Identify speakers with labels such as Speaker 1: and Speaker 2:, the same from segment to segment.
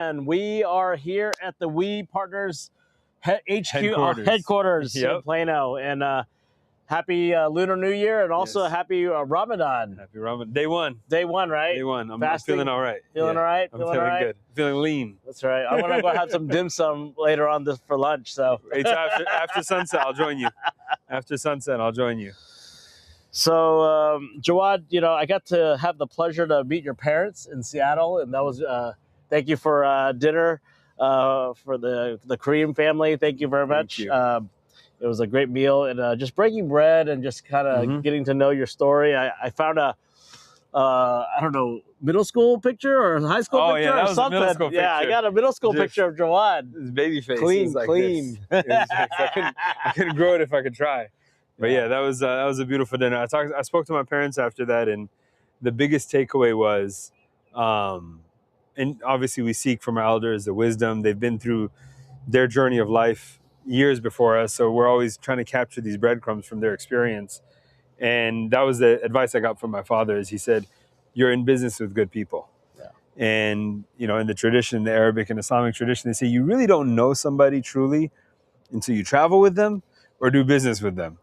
Speaker 1: And we are here at the We Partners headquarters in Plano. And happy Lunar New Year, and also happy Ramadan.
Speaker 2: Happy Ramadan. Day one.
Speaker 1: Day one, right?
Speaker 2: Day one. I'm feeling all right.
Speaker 1: Feeling all right?
Speaker 2: I'm feeling good. Feeling lean.
Speaker 1: That's right. I'm going to go have some dim sum later on for lunch. So
Speaker 2: it's after sunset, I'll join you. After sunset, I'll join you.
Speaker 1: So, Jawad, you know, I got to have the pleasure to meet your parents in Seattle, and that was thank you for dinner for the Korean family. Thank you very much. It was a great meal, and just breaking bread and just kind of getting to know your story. I found I don't know, middle school picture or high school picture or something. Middle school picture. Yeah, I got a middle school picture of Jawad.
Speaker 2: His baby face.
Speaker 1: Clean.
Speaker 2: I couldn't grow it if I could try. But yeah, that was a beautiful dinner. I spoke to my parents after that, and the biggest takeaway was, and obviously we seek from our elders the wisdom. They've been through their journey of life years before us, so we're always trying to capture these breadcrumbs from their experience. And that was the advice I got from my father. Is he said, "You're in business with good people." Yeah. And you know, in the tradition, the Arabic and Islamic tradition, they say you really don't know somebody truly until you travel with them or do business with them.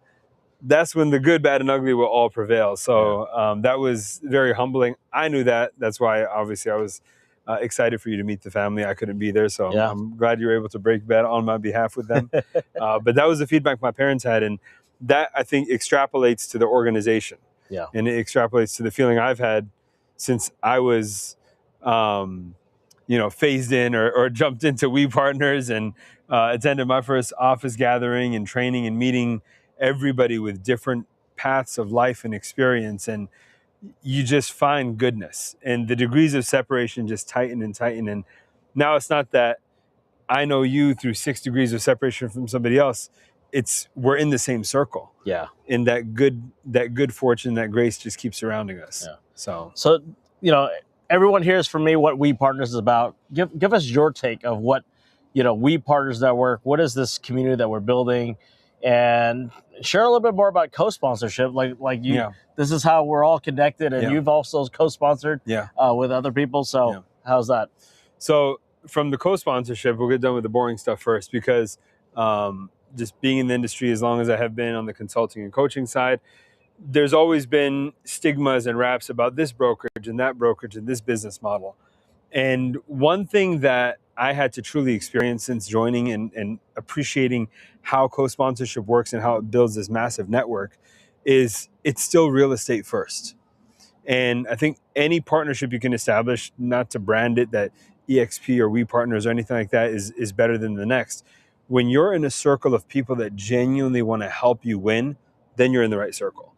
Speaker 2: That's when the good, bad, and ugly will all prevail. So that was very humbling. I knew that. That's why, obviously, I was excited for you to meet the family. I couldn't be there, so I'm glad you were able to break bread on my behalf with them. But that was the feedback my parents had, and that, I think, extrapolates to the organization. Yeah, and it extrapolates to the feeling I've had since I was, phased in or jumped into We Partners and attended my first office gathering and training and meeting everybody with different paths of life and experience, and you just find goodness, and the degrees of separation just tighten and tighten. And now it's not that I know you through 6 degrees of separation from somebody else. It's we're in the same circle. Yeah. And that good fortune, that grace just keeps surrounding us. Yeah. So
Speaker 1: you know, everyone hears from me what We Partners is about. Give us your take of what, you know, We Partners Network, what is this community that we're building? And share a little bit more about co-sponsorship. Like you, this is how we're all connected, and you've also co-sponsored with other people. So how's that?
Speaker 2: So from the co-sponsorship, we'll get done with the boring stuff first, because just being in the industry as long as I have been on the consulting and coaching side, there's always been stigmas and raps about this brokerage and that brokerage and this business model. And one thing that I had to truly experience since joining and appreciating how co-sponsorship works and how it builds this massive network is it's still real estate first. And I think any partnership you can establish, not to brand it that EXP or We Partners or anything like that is better than the next. When you're in a circle of people that genuinely want to help you win, then you're in the right circle.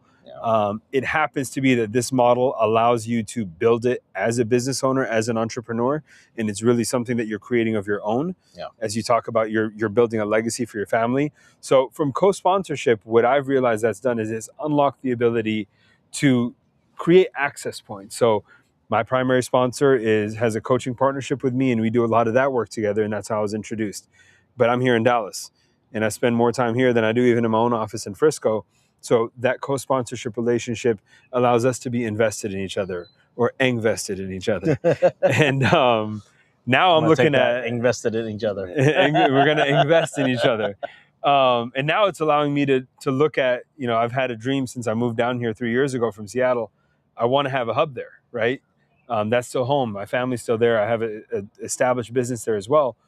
Speaker 2: It happens to be that this model allows you to build it as a business owner, as an entrepreneur, and it's really something that you're creating of your own. Yeah. As you talk about, you're building a legacy for your family. So from co-sponsorship, what I've realized that's done is it's unlocked the ability to create access points. So my primary sponsor has a coaching partnership with me, and we do a lot of that work together, and that's how I was introduced. But I'm here in Dallas, and I spend more time here than I do even in my own office in Frisco. So that co-sponsorship relationship allows us to be invested in each other, or invested in each other. And now I'm looking at
Speaker 1: invested in each other.
Speaker 2: We're going to invest in each other. And now it's allowing me to look at, you know, I've had a dream since I moved down here 3 years ago from Seattle. I want to have a hub there, right? That's still home. My family's still there. I have an established business there as well.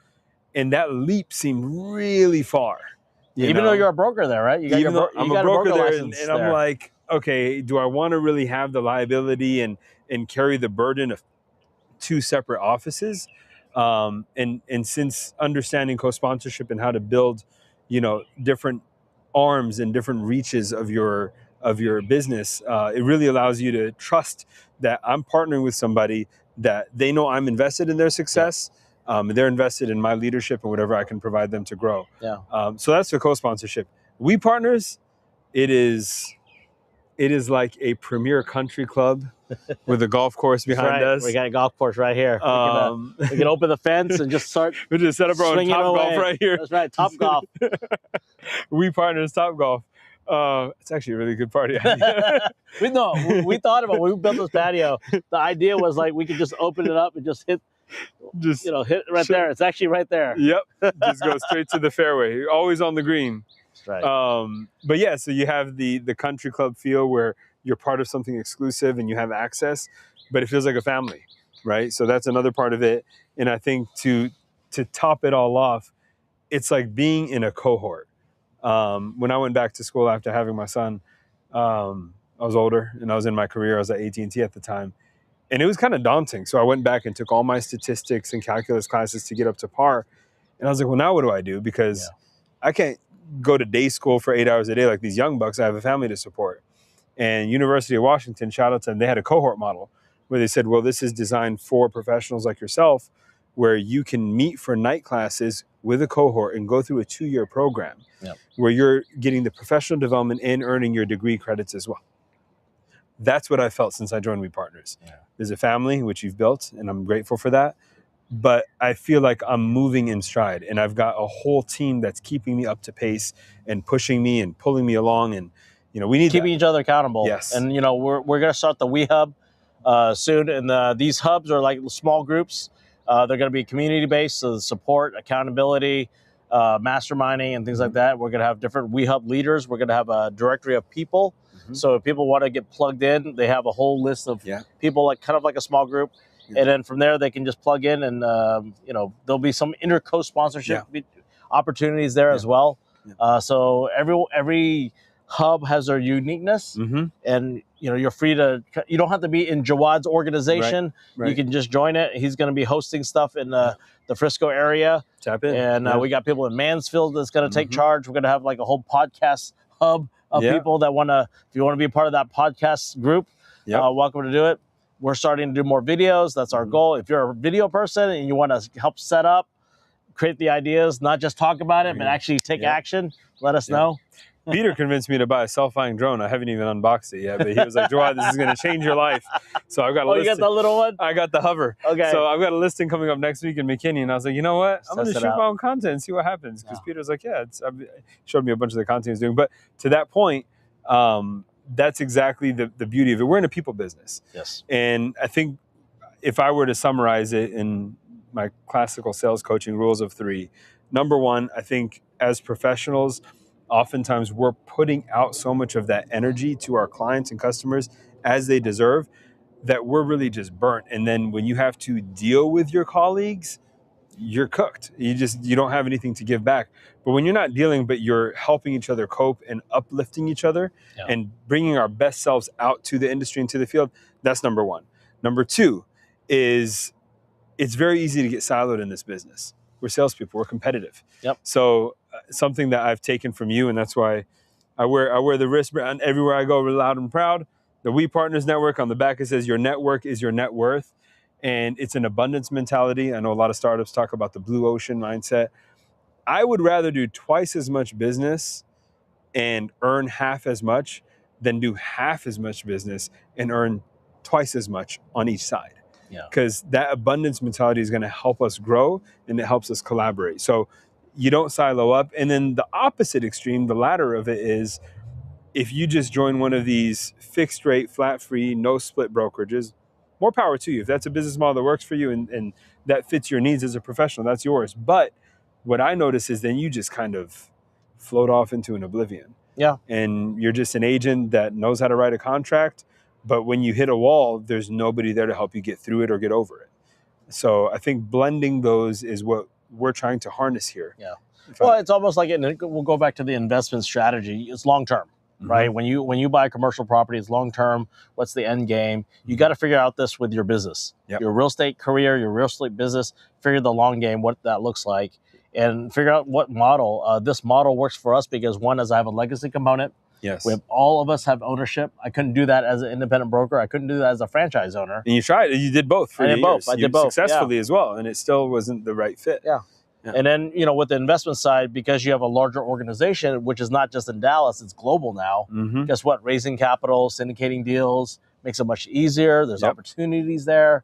Speaker 2: And that leap seemed really far.
Speaker 1: Even though you're a broker there, right?
Speaker 2: I'm a broker there, and I'm like, okay, do I want to really have the liability and carry the burden of 2 separate offices? And since understanding co-sponsorship and how to build, you know, different arms and different reaches of your business, it really allows you to trust that I'm partnering with somebody that they know I'm invested in their success. They're invested in my leadership and whatever I can provide them to grow. So that's the co-sponsorship. We Partners, it is like a premier country club with a golf course behind us.
Speaker 1: We got a golf course right here. We can open the fence and just start.
Speaker 2: We just set up our own Top Golf right here.
Speaker 1: That's right, Top Golf.
Speaker 2: We Partners Top Golf. It's actually a really good party idea.
Speaker 1: We thought about when we built this patio. The idea was like we could just open it up and just hit
Speaker 2: Just
Speaker 1: hit it right there. It's actually right there.
Speaker 2: Yep. Just go straight to the fairway. You're always on the green.
Speaker 1: That's right.
Speaker 2: But yeah, so you have the country club feel where you're part of something exclusive and you have access, but it feels like a family, right? So that's another part of it. And I think to top it all off, it's like being in a cohort. When I went back to school after having my son, I was older and I was in my career. I was at AT&T at the time. And it was kind of daunting. So I went back and took all my statistics and calculus classes to get up to par. And I was like, well, now what do I do? Because I can't go to day school for 8 hours a day like these young bucks. I have a family to support. And University of Washington, shout out to them, they had a cohort model where they said, well, this is designed for professionals like yourself, where you can meet for night classes with a cohort and go through a 2-year program where you're getting the professional development and earning your degree credits as well. That's what I felt since I joined We Partners. There's a family, which you've built, and I'm grateful for that. But I feel like I'm moving in stride, and I've got a whole team that's keeping me up to pace and pushing me and pulling me along. And, we need
Speaker 1: keeping each other accountable.
Speaker 2: Yes.
Speaker 1: And, we're going to start the We Hub soon. And these hubs are like small groups. They're going to be community-based, so the support, accountability, masterminding, and things like that. We're going to have different We Hub leaders. We're going to have a directory of people. So if people want to get plugged in, they have a whole list of people, like kind of like a small group. And then from there, they can just plug in, and there'll be some inter-co-sponsorship opportunities there as well. So every hub has their uniqueness, and you're free to. You don't have to be in Jawad's organization. Right. You can just join it. He's going to be hosting stuff in the Frisco area.
Speaker 2: Tap in,
Speaker 1: and we got people in Mansfield that's going to take charge. We're going to have like a whole podcast hub of people that want to. If you want to be a part of that podcast group, welcome to do it. We're starting to do more videos. That's our goal. If you're a video person and you want to help set up, create the ideas, not just talk about it, but actually take action, let us know.
Speaker 2: Peter convinced me to buy a self-flying drone. I haven't even unboxed it yet, but he was like, Jawad, this is going to change your life. So I've got a listing.
Speaker 1: You got the little one?
Speaker 2: I got the hover.
Speaker 1: Okay.
Speaker 2: So I've got a listing coming up next week in McKinney, and I was like, you know what? I'm going to shoot my own content and see what happens. Because Peter's like, he showed me a bunch of the content he's doing. But to that point, that's exactly the beauty of it. We're in a people business.
Speaker 1: Yes.
Speaker 2: And I think if I were to summarize it in my classical sales coaching rules of 3, number 1, I think as professionals, oftentimes we're putting out so much of that energy to our clients and customers as they deserve that we're really just burnt. And then when you have to deal with your colleagues, you're cooked. You don't have anything to give back. But when you're not dealing, but you're helping each other cope and uplifting each other and bringing our best selves out to the industry and to the field, that's number 1. Number 2 is it's very easy to get siloed in this business. We're salespeople. We're competitive. So something that I've taken from you, and that's why I wear the wristband everywhere I go, loud and proud. The We Partners Network, on the back it says your network is your net worth. And it's an abundance mentality. I know a lot of startups talk about the blue ocean mindset. I would rather do twice as much business and earn half as much than do half as much business and earn twice as much on each side. Because that abundance mentality is going to help us grow, and it helps us collaborate. So you don't silo up. And then the opposite extreme, the latter of it, is if you just join one of these fixed rate, flat free, no split brokerages, more power to you. If that's a business model that works for you and that fits your needs as a professional, that's yours. But what I notice is then you just kind of float off into an oblivion. And you're just an agent that knows how to write a contract. But when you hit a wall, there's nobody there to help you get through it or get over it. So I think blending those is what we're trying to harness here.
Speaker 1: Well, it's almost like we'll go back to the investment strategy. It's long term. Right? When you buy a commercial property, it's long term. What's the end game? You got to figure out this with your business, your real estate career, your real estate business. Figure the long game, what that looks like, and figure out what model. This model works for us because one is I have a legacy component. All of us have ownership. I couldn't do that as an independent broker. I couldn't do that as a franchise owner.
Speaker 2: And you tried. You did both.
Speaker 1: I did both. I did both
Speaker 2: successfully as well, and it still wasn't the right fit.
Speaker 1: And then, with the investment side, because you have a larger organization, which is not just in Dallas, it's global now. Guess what? Raising capital, syndicating deals makes it much easier. There's opportunities there.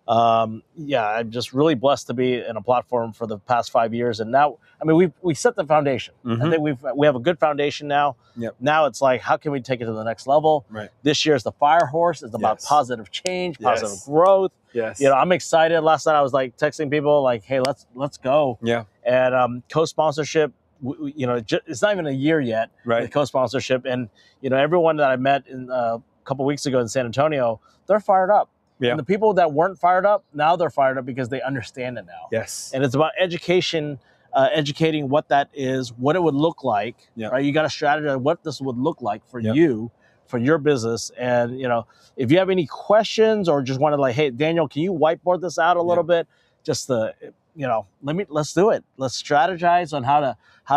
Speaker 1: Yeah, I'm just really blessed to be in a platform for the past 5 years, and now, I mean, we set the foundation. I think we have a good foundation now.
Speaker 2: Yep.
Speaker 1: Now it's like, how can we take it to the next level?
Speaker 2: Right.
Speaker 1: This year's the fire horse. It's about
Speaker 2: Yes.
Speaker 1: positive change, positive
Speaker 2: Yes.
Speaker 1: growth.
Speaker 2: Yes.
Speaker 1: You know, I'm excited. Last night I was like texting people like, "Hey, let's go."
Speaker 2: Yeah.
Speaker 1: And co-sponsorship. You know, it's not even a year yet.
Speaker 2: Right.
Speaker 1: With co-sponsorship, and you know, everyone that I met in a couple weeks ago in San Antonio, they're fired up.
Speaker 2: Yeah.
Speaker 1: And the people that weren't fired up, now they're fired up because they understand it now.
Speaker 2: Yes.
Speaker 1: And it's about education, educating what that is, what it would look like.
Speaker 2: Yeah.
Speaker 1: Right. You got to strategize what this would look like for you, for your business. And, you know, if you have any questions or just want to like, hey, Daniel, can you whiteboard this out a little bit? Just to, you know, let's do it. Let's strategize on how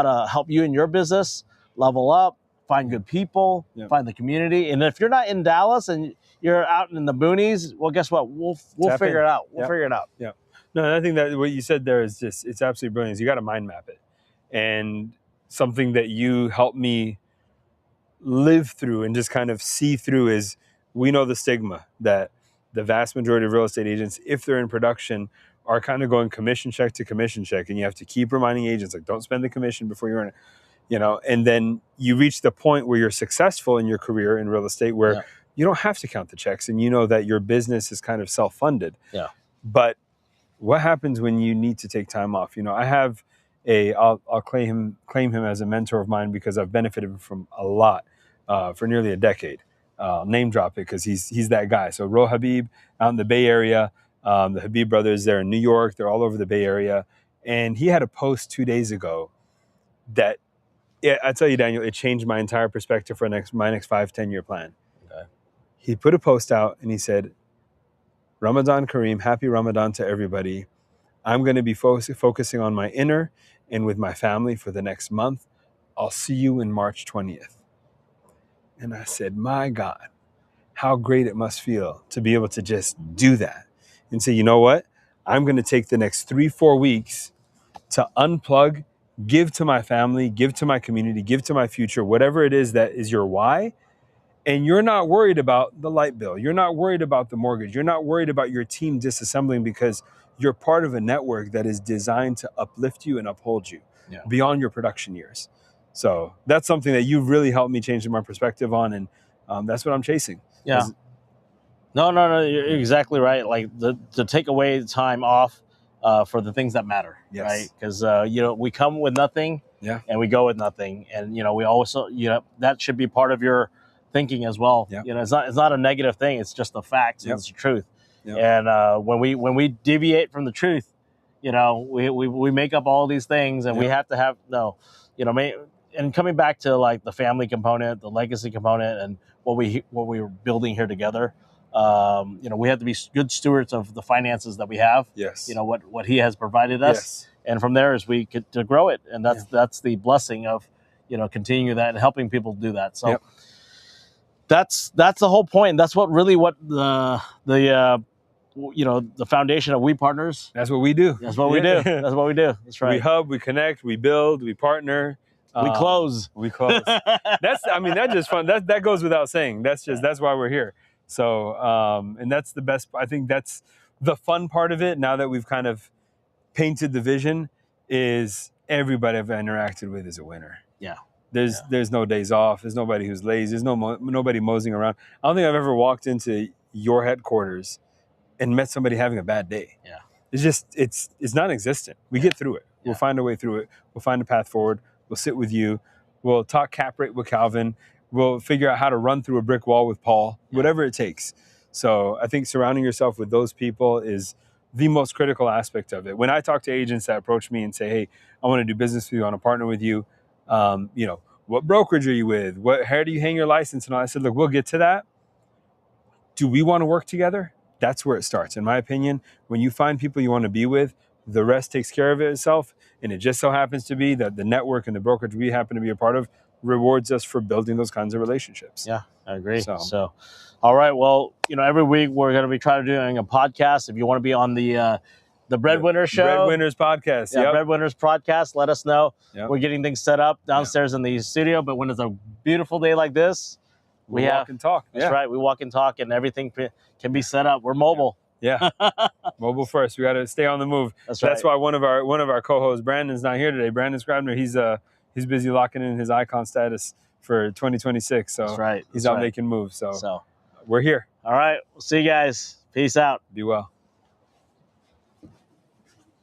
Speaker 1: to help you in your business level up, find good people, find the community. And if you're not in Dallas and you're out in the boonies, well, guess what? We'll figure it out. We'll figure it out.
Speaker 2: Yeah. No, I think that what you said there is just, it's absolutely brilliant. You got to mind map it. And something that you helped me live through and just kind of see through is, we know the stigma that the vast majority of real estate agents, if they're in production, are kind of going commission check to commission check. And you have to keep reminding agents, like, don't spend the commission before you earn it. You know, and then you reach the point where you're successful in your career in real estate where you don't have to count the checks and you know that your business is kind of self-funded.
Speaker 1: Yeah.
Speaker 2: But what happens when you need to take time off? You know, I have I'll claim him as a mentor of mine because I've benefited from a lot for nearly a decade. Name drop it because he's that guy. So Ro Habib out in the Bay Area, the Habib brothers, they're in New York, they're all over the Bay Area. And he had a post 2 days ago that, I tell you, Daniel, it changed my entire perspective for my next 5-10 year plan.
Speaker 1: Okay.
Speaker 2: He put a post out and he said, Ramadan Kareem, happy Ramadan to everybody. I'm going to be focusing on my inner and with my family for the next month. I'll see you in March 20th. And I said, my God, how great it must feel to be able to just do that and say, you know what? I'm going to take the next 3-4 weeks to unplug, give to my family, give to my community, give to my future, whatever it is that is your why. And you're not worried about the light bill. You're not worried about the mortgage. You're not worried about your team disassembling because you're part of a network that is designed to uplift you and uphold you beyond your production years. So that's something that you've really helped me change my perspective on. And that's what I'm chasing.
Speaker 1: Yeah. No, you're exactly right. Like to take away time off for the things that matter, right? Because you know, we come with nothing, and we go with nothing, and you know, we also, you know, that should be part of your thinking as well. You know, it's not a negative thing. It's just the facts. It's the truth. And when we deviate from the truth, you know, we make up all these things, and we have to have you know, and coming back to like the family component, the legacy component, and what we're building here together. You know, we have to be good stewards of the finances that we have.
Speaker 2: Yes.
Speaker 1: You know, what he has provided us, and from there is we get to grow it, and that's the blessing of, you know, continuing that and helping people do that. So that's the whole point. That's what the you know, the foundation of We Partners.
Speaker 2: That's what we do.
Speaker 1: That's what we do. That's what we do. That's right.
Speaker 2: We hub, we connect, we build, we partner.
Speaker 1: We close.
Speaker 2: We close. That's just fun. That goes without saying. That's why we're here. So, and that's the best. I think that's the fun part of it. Now that we've kind of painted the vision, is everybody I've interacted with is a winner.
Speaker 1: Yeah.
Speaker 2: There's no days off. There's nobody who's lazy. There's nobody moseying around. I don't think I've ever walked into your headquarters and met somebody having a bad day.
Speaker 1: Yeah.
Speaker 2: It's just, it's non-existent. We get through it. We'll find a way through it. We'll find a path forward. We'll sit with you. We'll talk cap rate with Calvin. We'll figure out how to run through a brick wall with Paul, whatever it takes. So I think surrounding yourself with those people is the most critical aspect of it. When I talk to agents that approach me and say, hey, I want to do business with you, I want to partner with you, you know, what brokerage are you with? How do you hang your license? And all. I said, look, we'll get to that. Do we want to work together? That's where it starts. In my opinion, when you find people you want to be with, the rest takes care of itself. And it just so happens to be that the network and the brokerage we happen to be a part of rewards us for building those kinds of relationships.
Speaker 1: Yeah, I agree. So all right. Well, you know, every week we're going to be trying to doing a podcast. If you want to be on the Breadwinner Show.
Speaker 2: Breadwinners Podcast.
Speaker 1: Yeah, Breadwinners Podcast. Let us know.
Speaker 2: Yep.
Speaker 1: We're getting things set up downstairs in the studio. But when it's a beautiful day like this, we
Speaker 2: walk and talk.
Speaker 1: That's right. We walk and talk, and everything can be set up. We're mobile.
Speaker 2: Yeah, mobile first. We got to stay on the move.
Speaker 1: That's
Speaker 2: why one of our co-hosts, Brandon's not here today. Brandon Scribner, he's busy locking in his icon status for 2026. So
Speaker 1: That's right.
Speaker 2: he's out making moves. So
Speaker 1: So
Speaker 2: we're here.
Speaker 1: all right. We'll see you guys. Peace out.
Speaker 2: Be well.